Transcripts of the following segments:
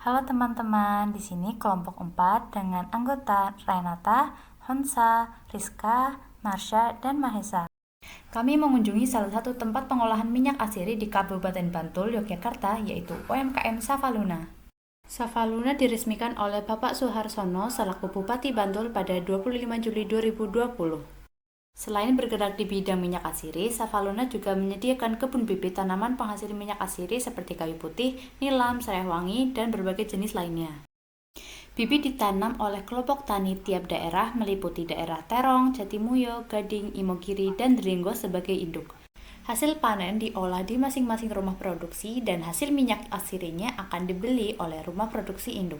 Halo teman-teman, di sini kelompok 4 dengan anggota Renata, Honsa, Rizka, Marsha, dan Mahesa. Kami mengunjungi salah satu tempat pengolahan minyak asiri di Kabupaten Bantul, Yogyakarta, yaitu UMKM Savaluna. Savaluna diresmikan oleh Bapak Suharsono selaku Bupati Bantul pada 25 Juli 2020. Selain bergerak di bidang minyak asiri, Savaluna juga menyediakan kebun bibit tanaman penghasil minyak asiri seperti kayu putih, nilam, serai wangi, dan berbagai jenis lainnya. Bibit ditanam oleh kelompok tani tiap daerah meliputi daerah Terong, Jatimuyo, Gading, Imogiri, dan Dringgo sebagai induk. Hasil panen diolah di masing-masing rumah produksi dan hasil minyak asirinya akan dibeli oleh rumah produksi induk.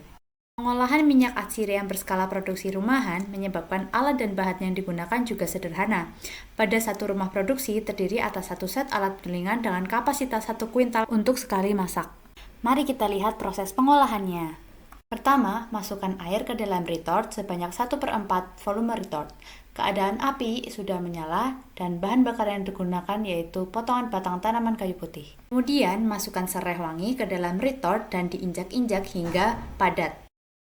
Pengolahan minyak asiri yang berskala produksi rumahan menyebabkan alat dan bahan yang digunakan juga sederhana. Pada satu rumah produksi terdiri atas satu set alat penyulingan dengan kapasitas 1 kuintal untuk sekali masak. Mari kita lihat proses pengolahannya. Pertama, masukkan air ke dalam retort sebanyak 1/4 volume retort. Keadaan api sudah menyala dan bahan bakar yang digunakan yaitu potongan batang tanaman kayu putih. Kemudian, masukkan serai wangi ke dalam retort dan diinjak-injak hingga padat.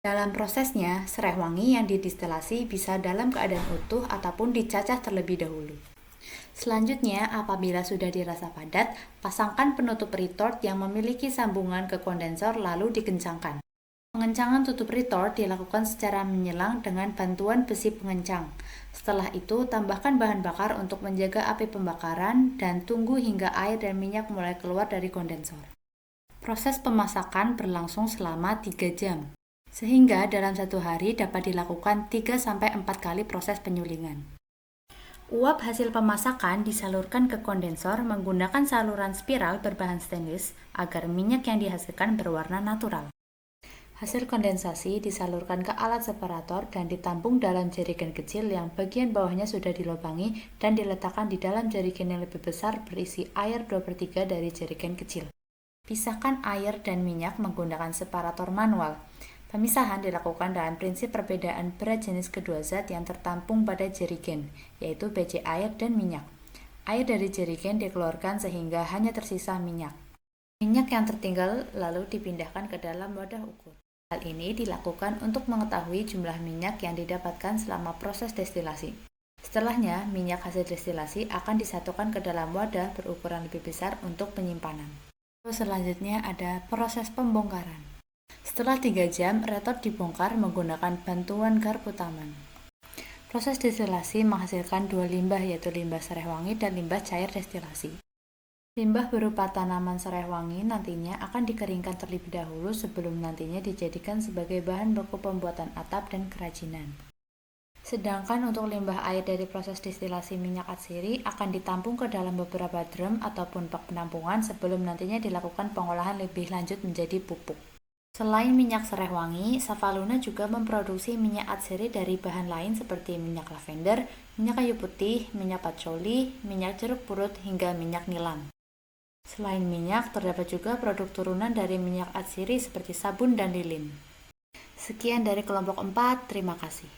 Dalam prosesnya, serai wangi yang didistilasi bisa dalam keadaan utuh ataupun dicacah terlebih dahulu. Selanjutnya, apabila sudah dirasa padat, pasangkan penutup retort yang memiliki sambungan ke kondensor lalu dikencangkan. Pengencangan tutup retort dilakukan secara menyelang dengan bantuan besi pengencang. Setelah itu, tambahkan bahan bakar untuk menjaga api pembakaran dan tunggu hingga air dan minyak mulai keluar dari kondensor. Proses pemasakan berlangsung selama 3 jam. Sehingga dalam satu hari dapat dilakukan 3-4 kali proses penyulingan. Uap hasil pemasakan disalurkan ke kondensor menggunakan saluran spiral berbahan stainless agar minyak yang dihasilkan berwarna natural. Hasil kondensasi disalurkan ke alat separator dan ditampung dalam jerigen kecil yang bagian bawahnya sudah dilubangi dan diletakkan di dalam jerigen yang lebih besar berisi air 2/3 dari jerigen kecil. Pisahkan air dan minyak menggunakan separator manual. Pemisahan dilakukan dengan prinsip perbedaan berat jenis kedua zat yang tertampung pada jerigen, yaitu biji air dan minyak. Air dari jerigen dikeluarkan sehingga hanya tersisa minyak. Minyak yang tertinggal lalu dipindahkan ke dalam wadah ukur. Hal ini dilakukan untuk mengetahui jumlah minyak yang didapatkan selama proses destilasi. Setelahnya, minyak hasil destilasi akan disatukan ke dalam wadah berukuran lebih besar untuk penyimpanan. Selanjutnya ada proses pembongkaran. Setelah 3 jam, retort dibongkar menggunakan bantuan garpu taman. Proses destilasi menghasilkan 2 limbah yaitu limbah serai wangi dan limbah cair destilasi. Limbah berupa tanaman serai wangi nantinya akan dikeringkan terlebih dahulu sebelum nantinya dijadikan sebagai bahan baku pembuatan atap dan kerajinan. Sedangkan untuk limbah air dari proses destilasi minyak asiri akan ditampung ke dalam beberapa drum ataupun bak penampungan sebelum nantinya dilakukan pengolahan lebih lanjut menjadi pupuk. Selain minyak serai wangi, Savaluna juga memproduksi minyak atsiri dari bahan lain seperti minyak lavender, minyak kayu putih, minyak patchouli, minyak jeruk purut, hingga minyak nilam. Selain minyak, terdapat juga produk turunan dari minyak atsiri seperti sabun dan lilin. Sekian dari kelompok 4, terima kasih.